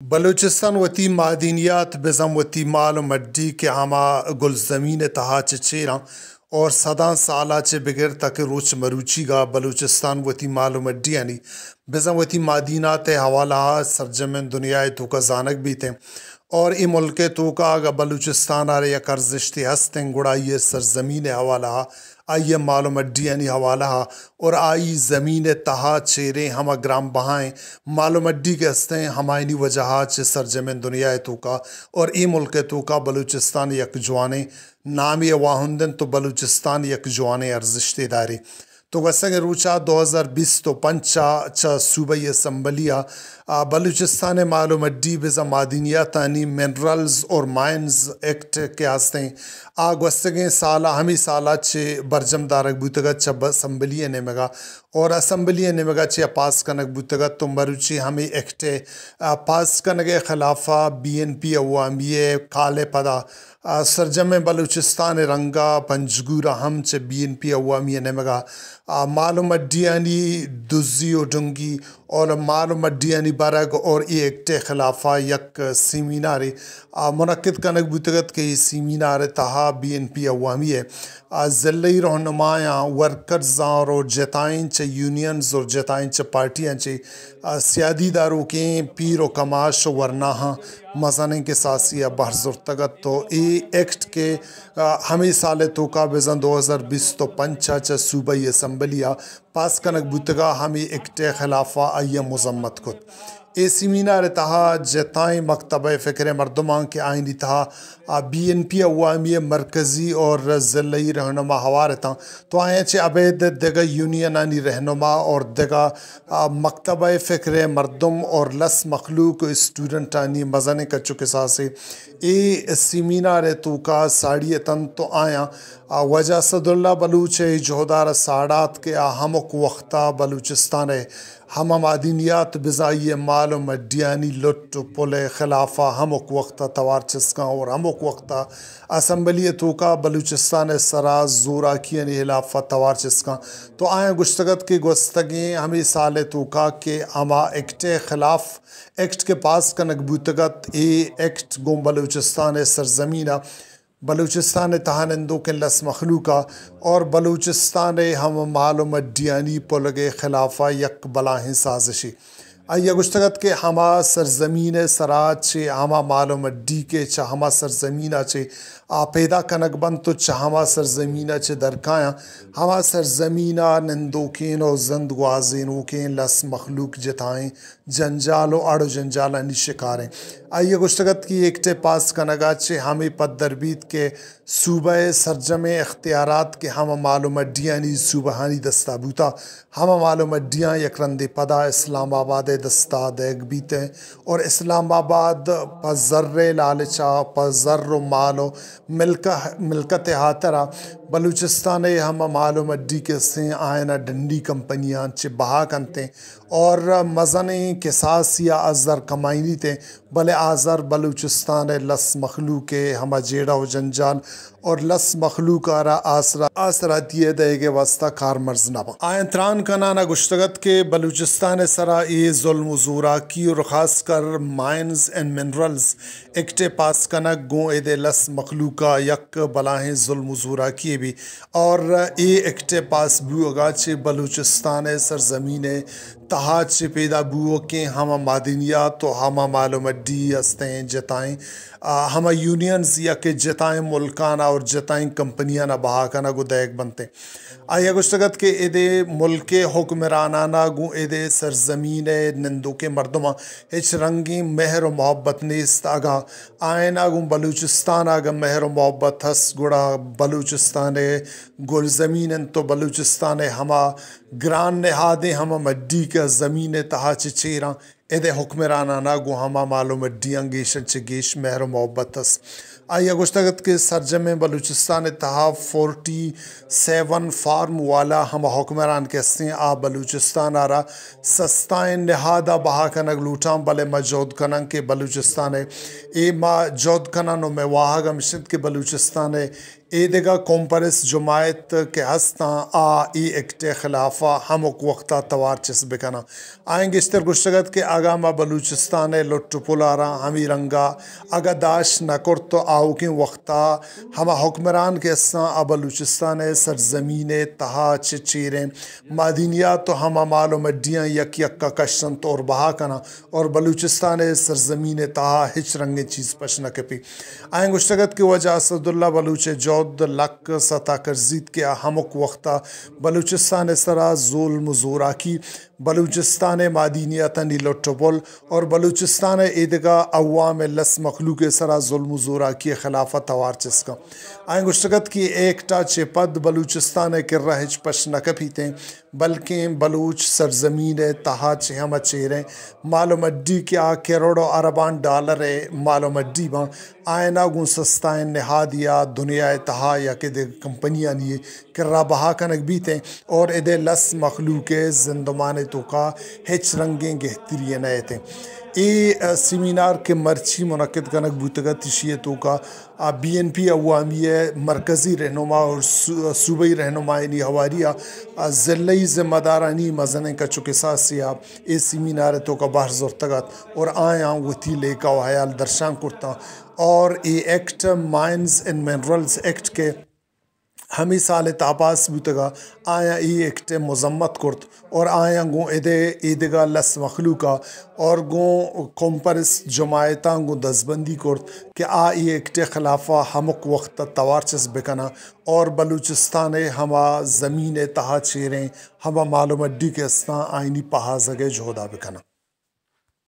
بلوچستان وتی معدنیات بزم وتی مال و مڈی کے ہما گل زمین تہا چیراں اور صداں سالہ چے بغیر تک روچ مروچی گا بلوچستان وتی مال و مڈی یعنی بزم وتی معدنیات حوالہ سرجمن دنیا تو کا زانک بھی تھے اور ای ملک تو کا اگا بلوچستان آرے یا کرزشتی ہستیں گڑا یہ سرزمین حوالہ آئیے مال و مڈی یعنی حوالہ اور آئی زمین تہا چیریں ہما گرام بہائیں مال و مڈی کے ہستیں ہمائنی وجہات چے سرجمن دنیا تو کا اور ای ملک تو کا بلوچستان یک جوانے نامی واہندن تو بلوچستان یک جوانے ارزشتی داری تو گسنگ روچا 2020 تو پنچا چا صوبہ اسمبلیہ بلوچستان مال و مڈی بزا معدنیاتانی منرلز اور مائنز ایکٹ کے ہستیں گوستگیں سالہ ہمی سالہ چے برجم دارک بوتگا چا اسمبلیہ نمگا اور اسمبلیہ نمگا چے پاس کنک بوتگا تو مروچی ہمیں ایکٹ پاس کنگے خلافہ BNP عوامیہ کالے پدا سرجم بلوچستان رنگا پنجگورہ ہم چے BNP عوامیہ نمگا مال و مڈیانی دزی و ڈنگی اور مال و مڈیانی برگ اور ای ایکٹ خلافہ یک سیمینار منعقد کنک بوتگت کے سیمینار تہا BNP عوامیہ ضلعی رہنمایاں ورکرزاں اور جتائیں چے یونینز اور جتائیں چے پارٹیاں چے سیادی داروں کے پیر و کماش و ورناہاں مزانیں کے ساسیہ بحرزرتگت تو ای ایکٹ کے ہمیں سال تو کا بزن 2020 تو پنچا چا صوبہ اسمبلیہ پاس کنک بوتگا ہمیں ایکٹ خلافہ آئیے مذمت کت اے سیمینار تہا جتائیں مکتبہ فکر مردمان کے آئینی تہا BNP عوامیہ مرکزی اور ضلعی رہنما ہوارتاں تو آئیں چے عبید دگا یونینانی رہنما اور دگا مکتبہ فکر مردم اور لس مخلوق اسٹوڈنٹانی مزانے کا چکے ساسے اے سیمینار تو کا ساڑی تن تو آیاں وجہ صداللہ بلوچ جہدار ساڑات کے ہمک وقتا بلوچستان ہم معدنیات بزائی مال و مڈیانی لٹ پل خلافہ ہمک وقتا توار چسکاں اور ہمک وقتا اسمبلی تو کا بلوچستان سراز زورا کیانی خلافہ توار چسکاں تو آئیں گشتگت کے گوستگیں ہمیں سال تو کا کہ ہما ایکٹ خلاف ایکٹ کے پاس کنک بوتگت a act gone Balochistan سرزمینہ Balochistan تہانندوں کے لس مخلوقہ اور بلوچستان ہم مال و مڈیانی پلگے خلافہ یک بلاہیں سازشی آئیے گشتگت کے ہما سرزمین سراج چے ہما مال و مڈی کے چا ہما سرزمینہ چے پیدا کنک بند تو چا ہما سرزمینہ چے درکایاں ہما سرزمینہ نندوکین و زندگوازینوں کے لس مخلوق جتائیں جنجال و اڑ جنجالانی شکاریں آئیے گشتگت کی ایکٹ پاس کنگا چے ہمیں پد دربید کے صوبہ سرجم اختیارات کے ہم مال و مڈیانی صوبہانی دستابوتا ہم مال و مڈیاں یک رند پدا اسلام آباد دستا دیگ بیتے اور اسلام آباد پا ذر لالچا پا ذر و مال و ملکت ہاترہ بلوچستان ہم مال و مڈی کے سیں آئینہ ڈنڈی کمپنیاں چے بہا کنتے اور مزنیں کساس یا ازر کمائنی تے بلے آزر بلوچستان لس مخلوق ہما جیڑا و جنجال اور لس مخلوق آرہ آسراتی دے گے واسطہ کار مرز نبا آئین تران کنانا گشتگت کے بلوچستان سرا ای ظلم و زوراکی اور خاص کر mines and minerals act pass کنک گوں اے دے لس مخلوقہ یک بلاہیں ظلم و زوراکی بھی اور ای ایکٹ پاس بو اگاچے بلوچستان سرزمین تہا چے پیدا بو کے ہما معدنیات تو ہما مال و مڈی ہستیں جتائیں ہما یونینز یا کہ جتائیں ملکانہ اور جتائیں کمپنیاں بہا کنا گو دیکھ بنتے آئیے گشتگت کے اے دے ملک حکمرانانا گو اے دے سرزمین نندو کے مردمہ ہچ رنگی مہر و محبت نیست آگا آئین آگو بلوچستان آگا مہر و محبت ہس گڑا بلوچستان گل زمین تو بلوچستان ہما گران نہادیں ہما مڈی کا زمین تہا چیراں اے دے حکمرانانا گو ہما مال و مڈیاں گیشن چے گیش مہر و محبت ہس آئیے گشتگت کے سرجم بلوچستان تہا 47 فارم والا ہما حکمران کے سیں بلوچستان آرہ سستائیں نہادہ بہا کنگ لوٹاں بلے ما جود کنن کے بلوچستان اے ما جود کنن و میں واہگا مشد کے بلوچستان ایدگا کمپرس جماعت کے ہستاں ای ایکٹ خلافہ ہمک وقتا توار چس بکنا آئیں گشتر گشتگت کے آگاما بلوچستان لٹ پلارا ہمی رنگا اگا داش نکر تو آؤ کے وقتا ہما حکمران کے ہستاں بلوچستان سرزمین تہا چیریں معدنیات تو ہما مال و مڈیاں یک کا کشن طور بہا کنا اور بلوچستان سرزمین تہا ہچ رنگ چیز پش نہ کپی آئیں گشتگت کی وجہ اسداللہ بلوچ جود لک ستا کرزید کے ہمک وقتا بلوچستان سرا ظلم زورا کی بلوچستان معدنیاتنی لٹبل اور بلوچستان ایدگا عوام لس مخلوق سرا ظلم زورا کی خلافت توار چسکا آئیں گشتگت کی ایکٹا چپد بلوچستان کے رہج پش نکپیتے بلکہ بلوچ سرزمین تہا ہم چیریں مال و مڈی کیا کروڑوں اربان ڈالر مال و مڈی باں آئینہ گون سستائیں نہادیا دنیا تہا یا کہ دے کمپنیاں نیے کرا بہا کنک بیتے اور ادے لس مخلوق زندمان تو کا ہچ رنگیں گہتری نئے تھے سیمینار کے مرچی منعقد کنک بوتگت تشیتوں کا بی این پی عوامی مرکزی رہنما اور صوبائی رہنمائنی ہواریہ ضلعی ذمہ دارانی مزنیں کا چکے ساسیا سیمینار تو کا باہر زورتگت اور آیاں وطی لے کا وحیال درشان کرتا اور act mines and minerals act کے ہمی سال تاباس بوتگا آیا ایکٹ مذمت کرت اور آیا گو ایدگا لس مخلوقہ اور گو کمپرس جماعتاں گو دزبندی کرت کہ ایکٹ خلافہ ہمک وقت توارچس بکنا اور بلوچستان ہما زمین تہا چیریں ہما معلوم اڈی کے استان آئینی پہا زگے جہدا بکنا